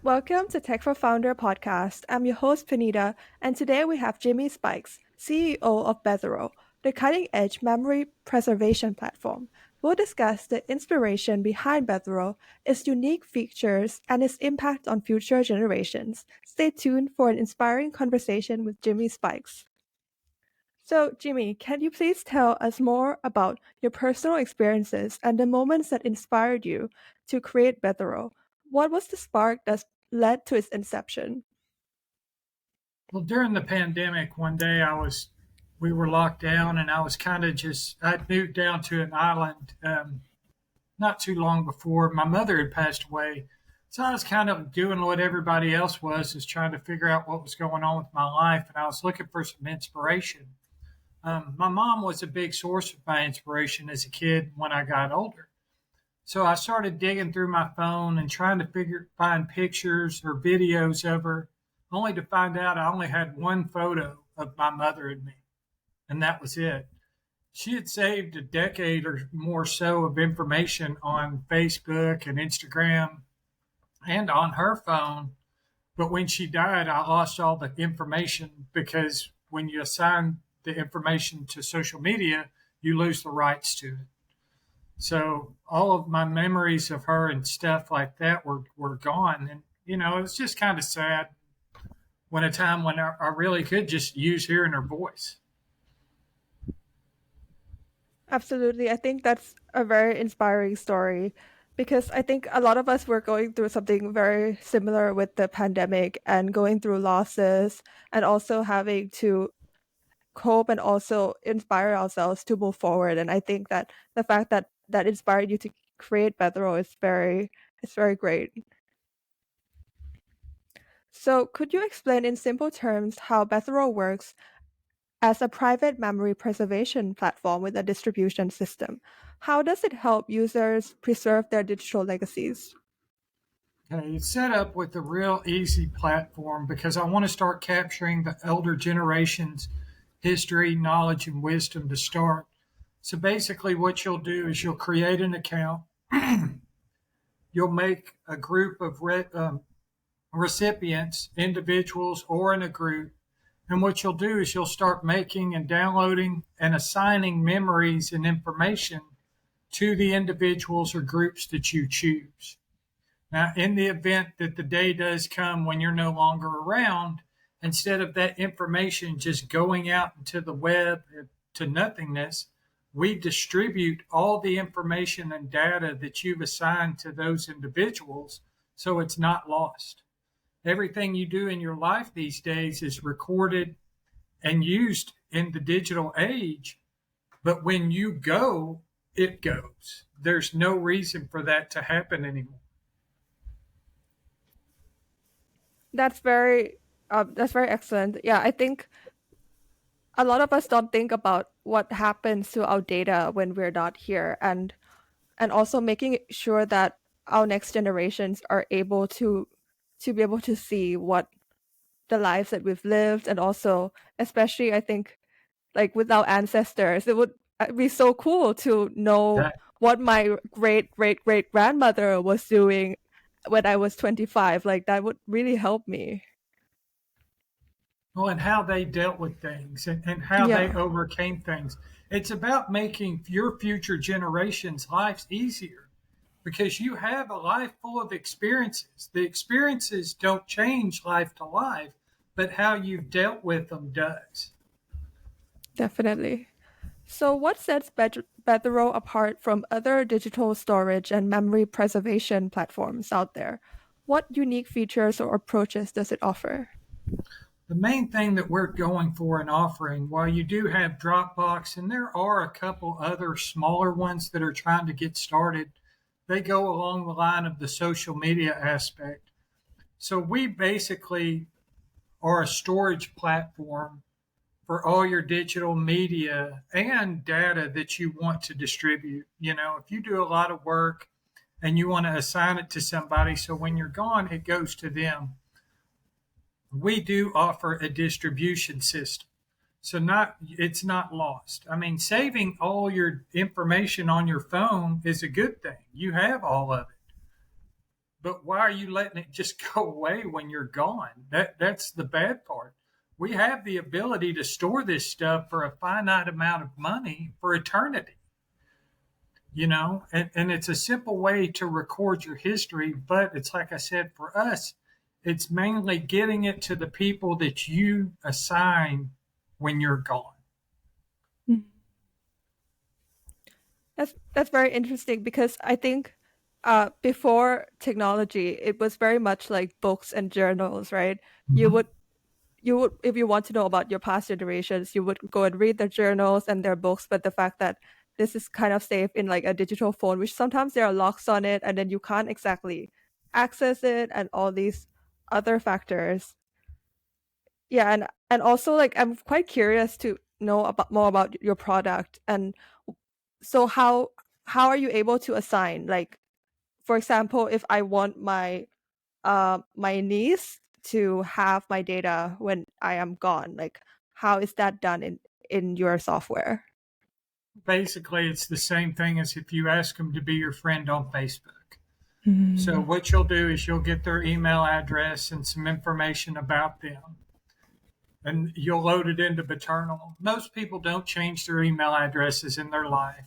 Welcome to Tech for Founder podcast. I'm your host, Panita, and today we have Jimmy Spikes, CEO of Bethero, the cutting edge memory preservation platform. We'll discuss the inspiration behind Bethero, its unique features, and its impact on future generations. Stay tuned for an inspiring conversation with Jimmy Spikes. So, Jimmy, can you please tell us more about your personal experiences and the moments that inspired you to create Bethero? What was the spark that led to its inception? Well, during the pandemic, one day we were locked down, and I was kind of I'd moved down to an island not too long before my mother had passed away. So I was kind of doing what everybody else was, is trying to figure out what was going on with my life, and I was looking for some inspiration. My mom was a big source of my inspiration as a kid when I got older. So I started digging through my phone and trying to find pictures or videos of her, only to find out I only had one photo of my mother and me, and that was it. She had saved a decade or more so of information on Facebook and Instagram and on her phone. But when she died, I lost all the information because when you assign the information to social media, you lose the rights to it. So all of my memories of her and stuff like that were gone. And, it was just kind of sad when a time when I really could just use hearing her voice. Absolutely. I think that's a very inspiring story because I think a lot of us were going through something very similar with the pandemic and going through losses and also having to cope and also inspire ourselves to move forward. And I think that the fact that that inspired you to create Bethro is very great. So could you explain in simple terms how Bethro works as a private memory preservation platform with a distribution system? How does it help users preserve their digital legacies? Okay, it's set up with a real easy platform because I want to start capturing the elder generation's history, knowledge, and wisdom to start. So basically, what you'll do is you'll create an account. You'll make a group of recipients, individuals, or in a group. And what you'll do is you'll start making and downloading and assigning memories and information to the individuals or groups that you choose. Now, in the event that the day does come when you're no longer around, instead of that information just going out into the web to nothingness, we distribute all the information and data that you've assigned to those individuals so it's not lost. Everything you do in your life these days is recorded and used in the digital age, but when you go, it goes. There's no reason for that to happen anymore. That's very excellent. Yeah, I think a lot of us don't think about what happens to our data when we're not here, and also making sure that our next generations are able to be able to see what the lives that we've lived, and also especially I think like with our ancestors, it would be so cool to know That, what my great grandmother was doing when I was 25. Like that would really help me. well, and how they dealt with things and how they Yeah. overcame things. It's about making your future generations' lives easier because you have a life full of experiences. The experiences don't change life to life, but how you've dealt with them does. Definitely. So, what sets Bethero apart from other digital storage and memory preservation platforms out there? What unique features or approaches does it offer? The main thing that we're going for and offering, while you do have Dropbox, and there are a couple other smaller ones that are trying to get started, they go along the line of the social media aspect. So we basically are a storage platform for all your digital media and data that you want to distribute. If you do a lot of work and you want to assign it to somebody, so when you're gone, it goes to them. We do offer a distribution system. So it's not lost. I mean, saving all your information on your phone is a good thing. You have all of it. But why are you letting it just go away when you're gone? That's the bad part. We have the ability to store this stuff for a finite amount of money for eternity, and it's a simple way to record your history. But it's like I said, for us, it's mainly getting it to the people that you assign when you're gone. Mhm. That's very interesting because I think before technology, it was very much like books and journals, right? You Mm-hmm. would you would if you want to know about your past generations, you would go and read their journals and their books. But the fact that this is kind of safe in like a digital phone, which sometimes there are locks on it, and then you can't exactly access it, and all these other factors. Yeah, and also like I'm quite curious to know about more about your product. And so how are you able to assign, like, for example, if I want my niece to have my data when I am gone, like how is that done in your software? Basically, it's the same thing as if you ask them to be your friend on Facebook. So Mm. what you'll do is you'll get their email address and some information about them, and you'll load it into Beternal. Most people don't change their email addresses in their life.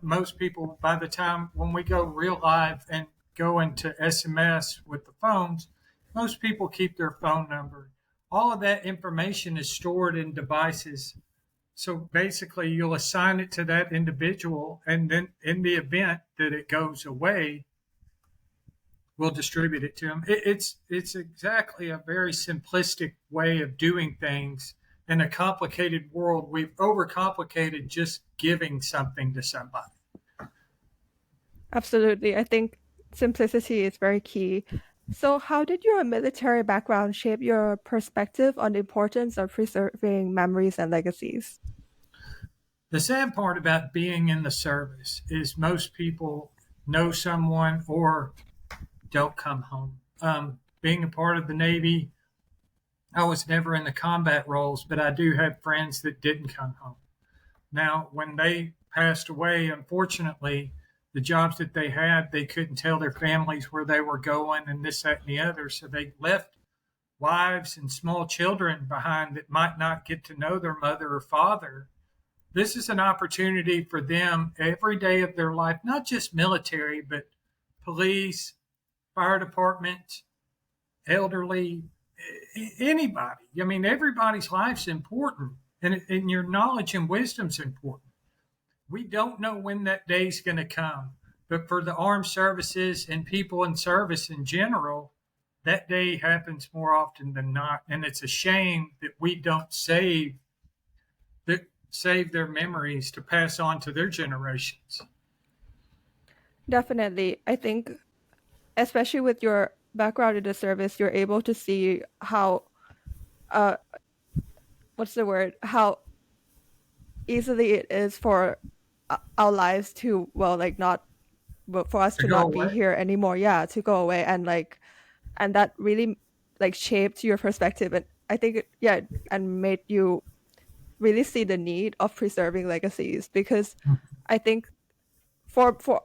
Most people, by the time when we go real live and go into SMS with the phones, most people keep their phone number. All of that information is stored in devices. So basically, you'll assign it to that individual, and then in the event that it goes away, we'll distribute it to them. It's exactly a very simplistic way of doing things. In a complicated world, we've overcomplicated just giving something to somebody. Absolutely. I think simplicity is very key. So how did your military background shape your perspective on the importance of preserving memories and legacies? The sad part about being in the service is most people know someone or don't come home. Being a part of the Navy, I was never in the combat roles, but I do have friends that didn't come home. Now, when they passed away, unfortunately, the jobs that they had, they couldn't tell their families where they were going and this, that, and the other. So they left wives and small children behind that might not get to know their mother or father. This is an opportunity for them every day of their life, not just military, but police, fire department, elderly, anybody. I mean, everybody's life's important, and your knowledge and wisdom's important. We don't know when that day's going to come, but for the armed services and people in service in general, that day happens more often than not, and it's a shame that we don't save their memories to pass on to their generations. Definitely. I think especially with your background in the service, you're able to see how uh what's the word? How easily it is for our lives to, well, like not, well, for us To to go not be away. here anymore. Yeah, to go away, and like, and that really like shaped your perspective, and I think yeah, and made you really see the need of preserving legacies. Because I think for for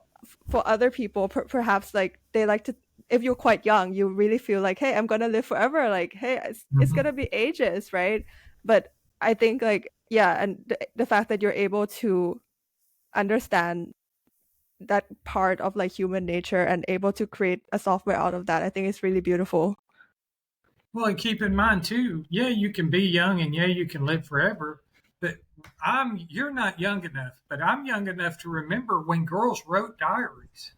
for other people, perhaps like they like to, if you're quite young, you really feel like, hey, I'm gonna live forever, like, hey, it's Mhm. gonna be ages, right? But I think like, yeah, and the fact that you're able to understand that part of like human nature and able to create a software out of that, I think it's really beautiful. Well, and keep in mind too, yeah, you can be young and yeah, you can live forever. But you're not young enough, but I'm young enough to remember when girls wrote diaries.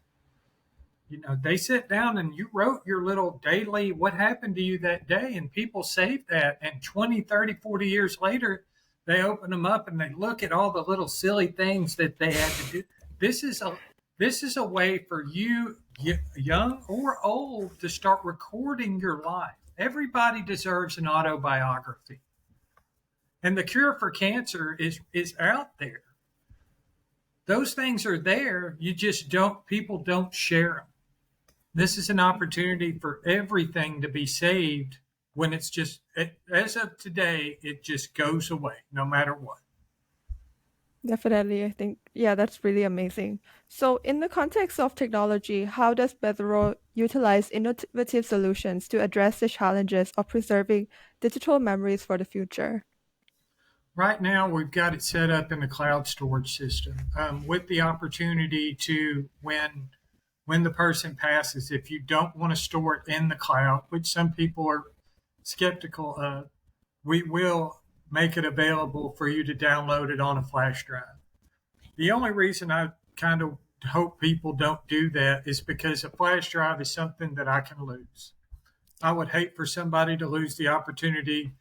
They sit down and you wrote your little daily what happened to you that day, and people saved that. And 20, 30, 40 years later, they open them up and they look at all the little silly things that they had to do. This is a this is a way for you, young or old, to start recording your life. Everybody deserves an autobiography, and the cure for cancer is out there. Those things are there. You just don't. People don't share them. This is an opportunity for everything to be saved when it's just, as of today, it just goes away no matter what. Definitely, I think, yeah, that's really amazing. So, in the context of technology, how does Bethro utilize innovative solutions to address the challenges of preserving digital memories for the future? Right now, we've got it set up in the cloud storage system with the opportunity to, when the person passes, if you don't want to store it in the cloud, which some people are skeptical of, we will make it available for you to download it on a flash drive. The only reason I kind of hope people don't do that is because a flash drive is something that I can lose. I would hate for somebody to lose the opportunity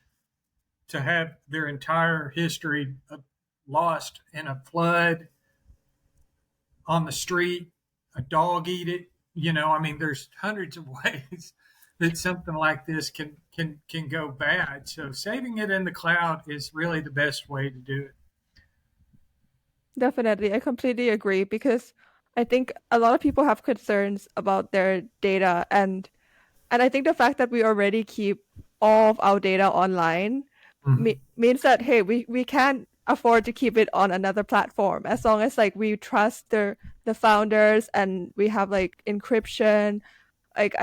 to have their entire history lost in a flood, on the street, a dog eat it. I mean, there's hundreds of ways that something like this can go bad. So saving it in the cloud is really the best way to do it. Definitely, I completely agree because I think a lot of people have concerns about their data, and I think the fact that we already keep all of our data online Mhm. means that hey, we can't afford to keep it on another platform as long as like we trust the founders and we have like encryption. Like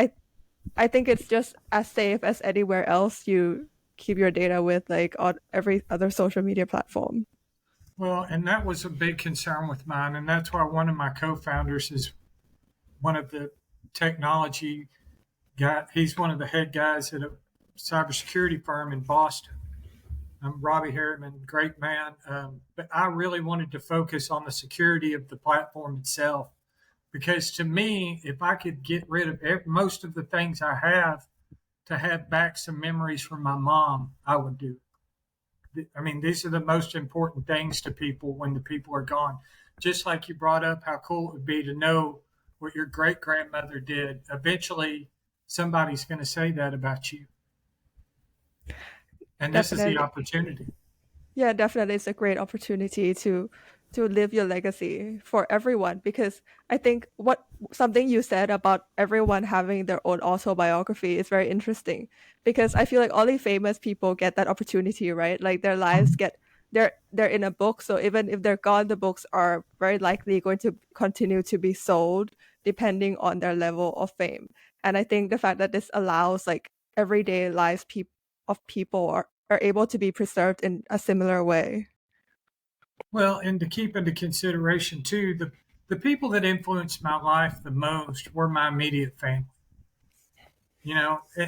I think it's just as safe as anywhere else you keep your data with, like on every other social media platform. Well, and that was a big concern with mine, and that's why one of my co-founders is one of the technology guy. He's one of the head guys at a cybersecurity firm in Boston. I'm Robbie Harriman, great man. But I really wanted to focus on the security of the platform itself because to me, if I could get rid of most of the things I have to have back some memories from my mom, I would do it. I mean, these are the most important things to people when the people are gone. Just like you brought up how cool it would be to know what your great grandmother did. Eventually, somebody's going to say that about you. And this is the Definitely. opportunity. Yeah, definitely. It's a great opportunity to live your legacy for everyone because I think what something you said about everyone having their own autobiography is very interesting because I feel like only famous people get that opportunity, right? Like their lives get they're in a book, so even if they're gone, the books are very likely going to continue to be sold depending on their level of fame. And I think the fact that this allows like everyday lives of people are able to be preserved in a similar way. Well, and to keep into consideration too, the people that influenced my life the most were my immediate family.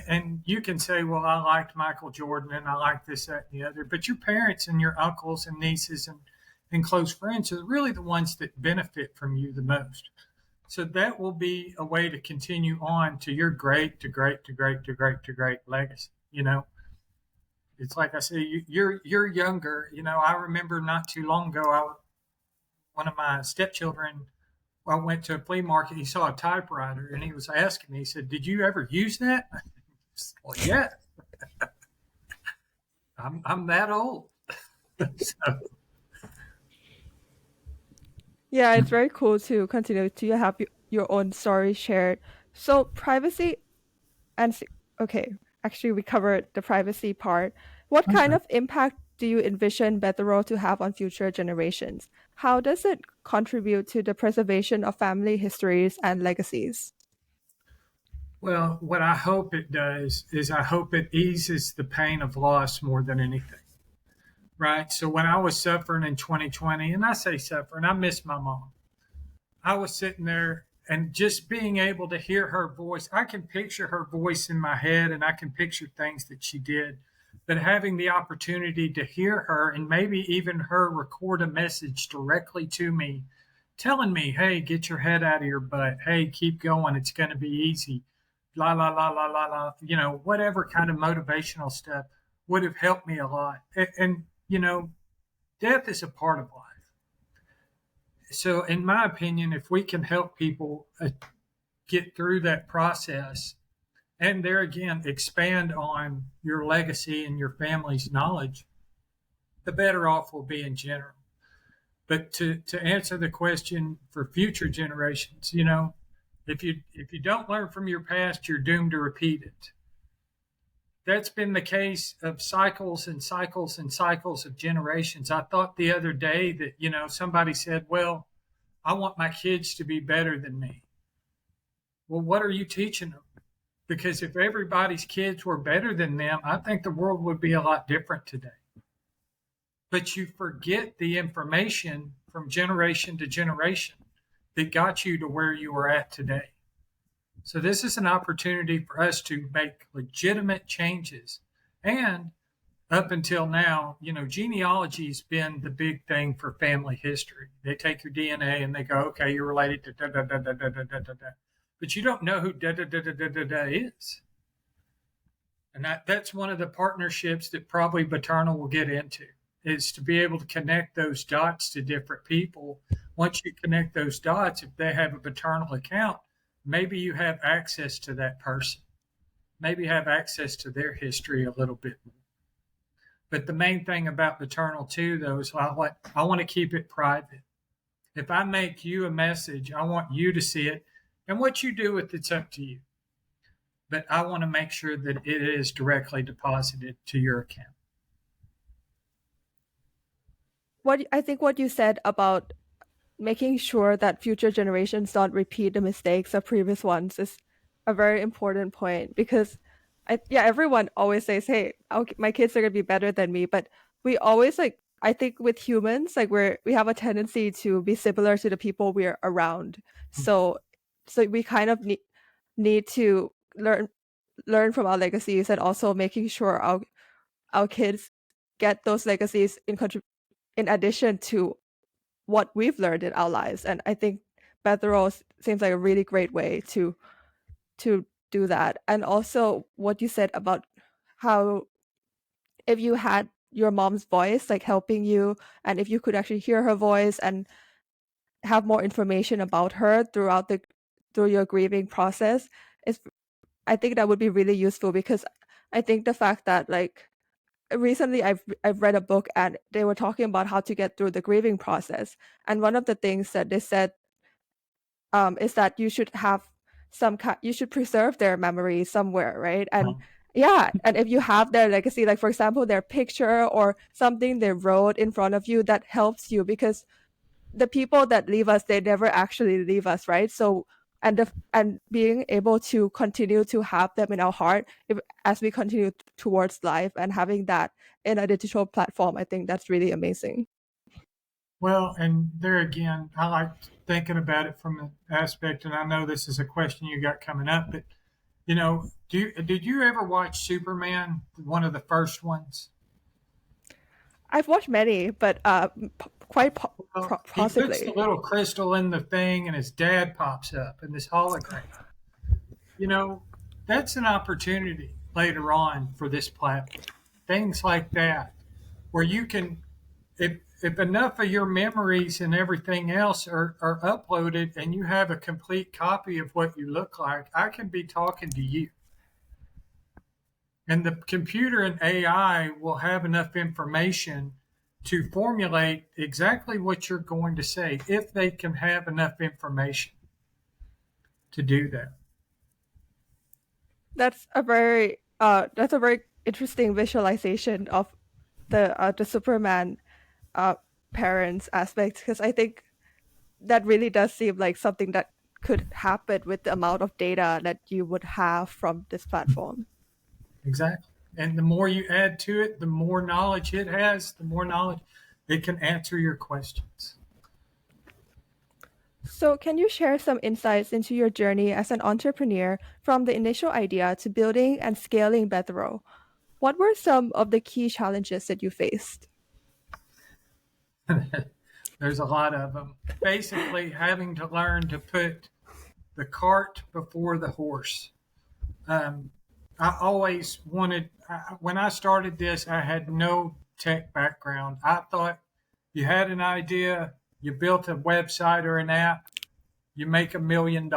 And you can say, well, I liked Michael Jordan and I liked this, that, and the other, but your parents and your uncles and nieces and close friends are really the ones that benefit from you the most. So that will be a way to continue on to your great, to great, to great, to great, to great legacy. It's like I say, you're younger. I remember not too long ago, one of my stepchildren, I went to a flea market. He saw a typewriter and he was asking me, he said, "Did you ever use that?" I said, well, yeah, I'm that old. So, Yeah, it's very cool to continue to have your own story shared. So privacy and okay, actually we covered the privacy part. What kind okay. of impact do you envision Bethero to have on future generations? How does it contribute to the preservation of family histories and legacies? Well, what I hope it does is I hope it eases the pain of loss more than anything. Right. So when I was suffering in 2020, and I say suffering, I miss my mom. I was sitting there and just being able to hear her voice. I can picture her voice in my head and I can picture things that she did. But having the opportunity to hear her and maybe even her record a message directly to me, telling me, hey, get your head out of your butt. Hey, keep going. It's going to be easy. La, la, la, la, la, la. Whatever kind of motivational stuff would have helped me a lot. And death is a part of life. So, in my opinion, if we can help people get through that process and there again expand on your legacy and your family's knowledge, the better off we'll be in general. But to answer the question for future generations, if you don't learn from your past, you're doomed to repeat it. that's been the case of cycles and cycles and cycles of generations. I thought the other day that, somebody said, well, I want my kids to be better than me. Well, what are you teaching them? Because if everybody's kids were better than them, I think the world would be a lot different today. But you forget the information from generation to generation that got you to where you are at today. So this is an opportunity for us to make legitimate changes. And up until now, genealogy's been the big thing for family history. They take your DNA and they go, okay, you're related to da da da da da da da da da. But you don't know who da da da da da da da is. And that's one of the partnerships that probably Beternal will get into, is to be able to connect those dots to different people. Once you connect those dots, if they have a Beternal account, maybe you have access to that person. Maybe have access to their history a little bit more. But the main thing about Beternal too, though, is I want to keep it private. If I make you a message, I want you to see it. And what you do with it's up to you. But I want to make sure that it is directly deposited to your account. I think what you said about making sure that future generations don't repeat the mistakes of previous ones is a very important point, because everyone always says, hey, my kids are going to be better than me, but we always, like, I think with humans, like, we have a tendency to be similar to the people we're around. So we kind of need to learn from our legacies, and also making sure our kids get those legacies in addition to what we've learned in our lives. And I think Bethenol seems like a really great way to do that. And also what you said about how if you had your mom's voice like helping you, and if you could actually hear her voice and have more information about her through your grieving process, is I think that would be really useful, because I think the fact that, like, recently I've read a book and they were talking about how to get through the grieving process, and one of the things that they said is that you should have you should preserve their memory somewhere, right? And yeah, and if you have their legacy, like for example their picture or something they wrote in front of you, that helps you, because the people that leave us, they never actually leave us, right? So and being able to continue to have them in our heart as we continue towards life, and having that in a digital platform, I think that's really amazing. Well, and there again, I like thinking about it from the aspect, and I know this is a question you got coming up, but did you ever watch Superman, one of the first ones? I've watched many, but quite Well, he puts the possibly. little crystal in the thing, and his dad pops up in this hologram. You know, that's an opportunity later on for this platform. Things like that, where you can, if enough of your memories and everything else are uploaded and you have a complete copy of what you look like, I can be talking to you. And the computer and AI will have enough information to formulate exactly what you're going to say if they can have enough information to do that. That's a very interesting visualization of the Superman uh parents aspect, because I think that really does seem like something that could happen with the amount of data that you would have from this platform. Exactly. And the more you add to it, the more knowledge it has, the more knowledge it can answer your questions. So, can you share some insights into your journey as an entrepreneur from the initial idea to building and scaling Bethro? What were some of the key challenges that you faced? There's a lot of them. Basically, having to learn to put the cart before the horse. Um, I always when I started this, I had no tech background. I thought you had an idea, you built a website or an app, you make $1 million.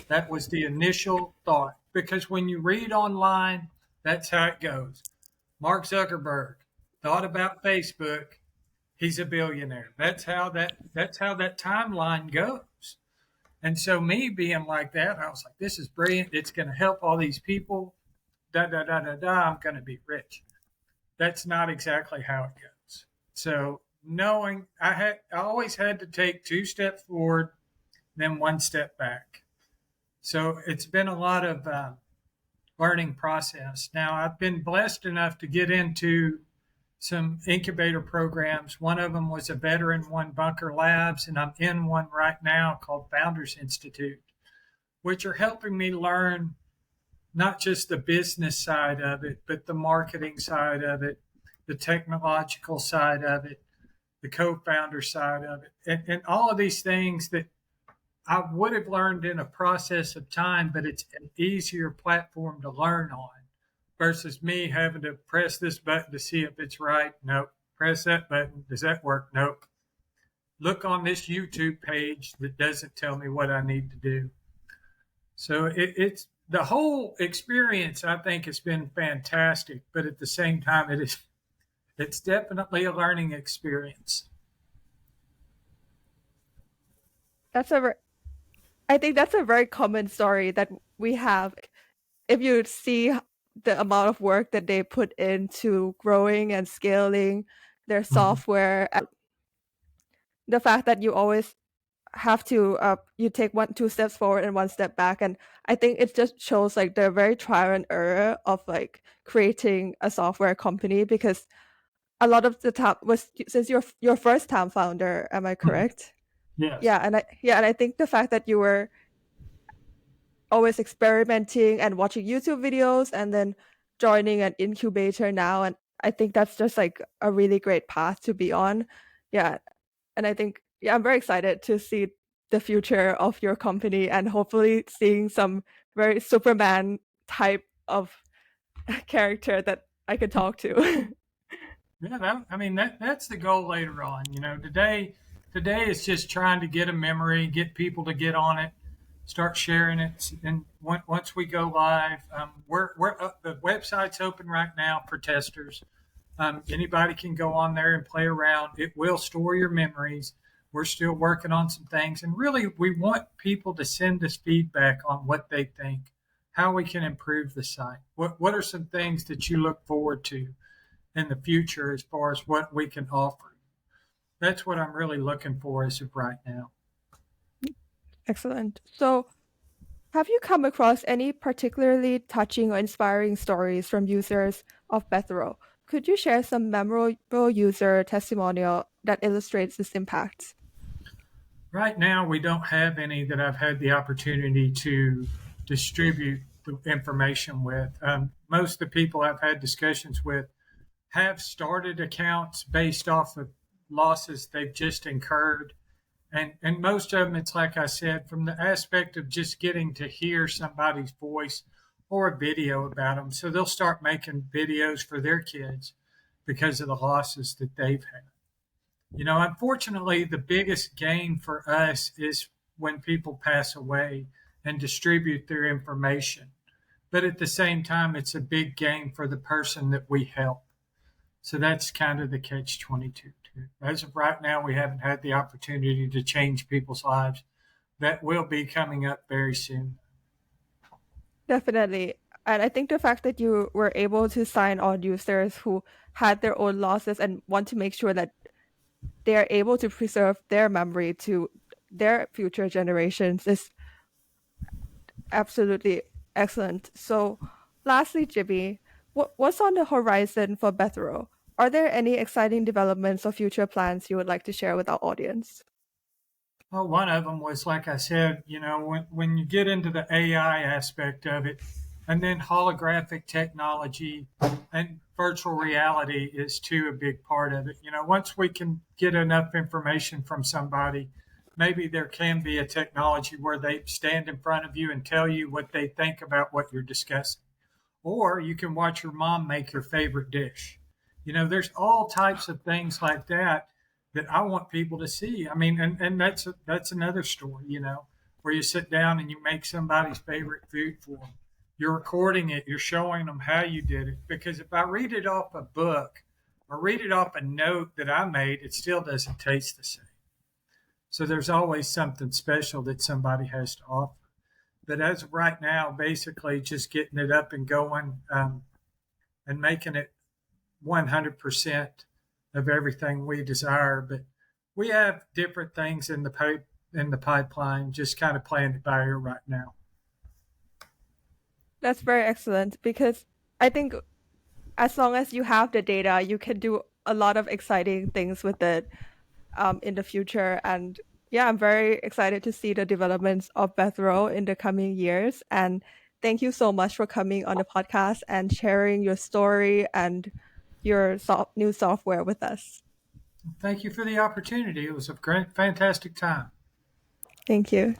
That was the initial thought. Because when you read online, that's how it goes. Mark Zuckerberg thought about Facebook, he's a billionaire. That's how that timeline goes. And so me being like that, I was like, this is brilliant. It's going to help all these people. da da da da da, I'm going to be rich. That's not exactly how it goes. So knowing I always had to take 2 steps forward, then 1 step back. So it's been a lot of learning process. Now I've been blessed enough to get into some incubator programs. One of them was a veteran one, Bunker Labs, and I'm in one right now called Founders Institute, which are helping me learn not just the business side of it, but the marketing side of it, the technological side of it, the co-founder side of it, and all of these things that I would have learned in a process of time, but it's an easier platform to learn on versus me having to press this button to see if it's right. Nope. Press that button. Does that work? Nope. Look on this YouTube page that doesn't tell me what I need to do. So it's the whole experience. I think has been fantastic, but at the same time, it's definitely a learning experience. That's a I think that's a very common story that we have. If you see the amount of work that they put into growing and scaling their Mhm. software, the fact that you always have to you take 2 steps forward and 1 step back, and I think it just shows like the very trial and error of like creating a software company, because a lot of the time was since you're your first time founder, am I correct? Yes. Yeah, and I think the fact that you were always experimenting and watching YouTube videos and then joining an incubator now, and I think that's just like a really great path to be on. Yeah, and I think I'm very excited to see the future of your company and hopefully seeing some very Superman type of character that I could talk to. Yeah, I mean that's the goal later on. Today is just trying to get a memory, get people to get on it, start sharing it, and once we go live, we're the website's open right now for testers. Anybody can go on there and play around. It will store your memories. We're still working on some things, and really, we want people to send us feedback on what they think, how we can improve the site. What are some things that you look forward to in the future as far as what we can offer? That's what I'm really looking for as of right now. Excellent. So, have you come across any particularly touching or inspiring stories from users of Bethro? Could you share some memorable user testimonial that illustrates this impact? Right now, we don't have any that I've had the opportunity to distribute the information with. Most of the people I've had discussions with have started accounts based off of losses they've just incurred. And most of them, it's like I said, from the aspect of just getting to hear somebody's voice or a video about them. So they'll start making videos for their kids because of the losses that they've had. Unfortunately, the biggest gain for us is when people pass away and distribute their information. But at the same time, it's a big gain for the person that we help. So that's kind of the catch 22 too. As of right now, we haven't had the opportunity to change people's lives. That will be coming up very soon. Definitely. And I think the fact that you were able to sign on users who had their own losses and want to make sure that they are able to preserve their memory to their future generations is absolutely excellent. So, lastly, Jimmy, what's on the horizon for Bethro? Are there any exciting developments or future plans you would like to share with our audience? Well, one of them was, like I said, when you get into the AI aspect of it, and then holographic technology and virtual reality is too a big part of it. Once we can get enough information from somebody, maybe there can be a technology where they stand in front of you and tell you what they think about what you're discussing. Or you can watch your mom make your favorite dish. There's all types of things like that that I want people to see. I mean, and that's another story, where you sit down and you make somebody's favorite food for them. You're recording it, you're showing them how you did it. Because if I read it off a book or read it off a note that I made, it still doesn't taste the same. So there's always something special that somebody has to offer. But as of right now, basically just getting it up and going, and making it 100% of everything we desire. But we have different things in the pipeline, just kind of playing it by ear right now. That's very excellent because I think as long as you have the data, you can do a lot of exciting things with it in the future. And yeah, I'm very excited to see the developments of Bethro in the coming years. And thank you so much for coming on the podcast and sharing your story and your new software with us. Thank you for the opportunity. It was a great, fantastic time. Thank you.